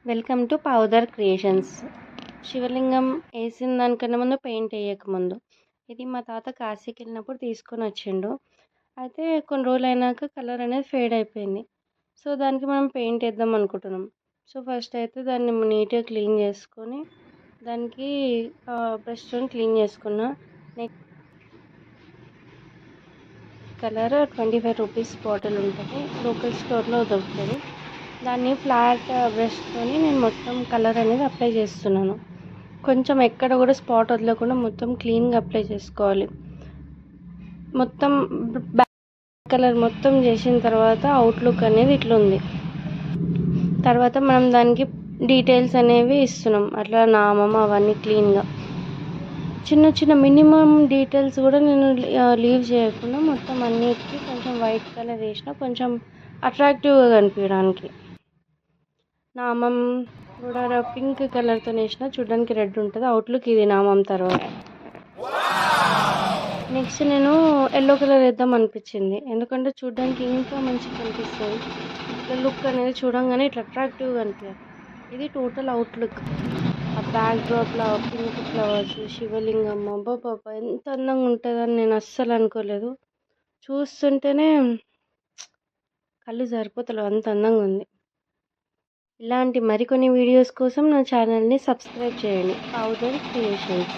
Welcome to powder creations. శివలింగం వేసిన దానికన్నా ముందు పెయింట్ వేయకముందు ఇది మా తాత కాశీకి వెళ్ళినప్పుడు తీసుకొని వచ్చిండు. అయితే కొన్ని రోజులు అయినాక కలర్ అనేది ఫేడ్ అయిపోయింది. సో దానికి మనం పెయింట్ వేద్దాం అనుకుంటున్నాం. సో ఫస్ట్ అయితే దాన్ని నీట్గా క్లీన్ చేసుకొని దానికి బ్రష్తో క్లీన్ చేసుకున్నా. నెక్స్ట్ కలర్ 25 రూపీస్ బాటిల్ ఉంటుంది, లోకల్ స్టోర్లో దొరుకుతుంది. దాన్ని ఫ్లాట్ బ్రష్తో నేను మొత్తం కలర్ అనేది అప్లై చేస్తున్నాను. కొంచెం ఎక్కడ కూడా స్పాట్ వదలకుండా మొత్తం క్లీన్గా అప్లై చేసుకోవాలి. మొత్తం బ్యాక్ కలర్ మొత్తం చేసిన తర్వాత అవుట్లుక్ అనేది ఇట్లా ఉంది. తర్వాత మనం దానికి డీటెయిల్స్ అనేవి ఇస్తున్నాం, అట్లా నామం అవన్నీ క్లీన్గా చిన్న చిన్న మినిమం డీటెయిల్స్ కూడా నేను లీవ్ చేయకుండా మొత్తం అన్నిటికీ కొంచెం వైట్ కలర్ వేసిన, కొంచెం అట్రాక్టివ్గా కనిపించడానికి. నామం కూడా పింక్ కలర్తో వేసిన, చూడడానికి రెడ్ ఉంటుంది. అవుట్లుక్ ఇది నామం. తర్వాత నెక్స్ట్ నేను ఎల్లో కలర్ వేద్దాం అనిపించింది, ఎందుకంటే చూడడానికి ఇంకా మంచిగా కనిపిస్తుంది. ఇట్లా లుక్ అనేది చూడంగానే ఇట్లా అట్రాక్టివ్గా అనిపించాలి. ఇది టోటల్ అవుట్లుక్. ఆ బ్యాక్ డ్రాప్లో పింక్ ఫ్లవర్స్, శివలింగం, అబ్బాబ్బా ఎంత అందంగా ఉంటుందని నేను అస్సలు అనుకోలేదు. చూస్తుంటేనే కళ్ళు సరిపోతలేవు, అంత అందంగా ఉంది. ఇలాంటి మరికొన్ని వీడియోస్ కోసం నా ఛానల్ని సబ్స్క్రైబ్ చేయండి, పౌదర్ క్రియేషన్స్.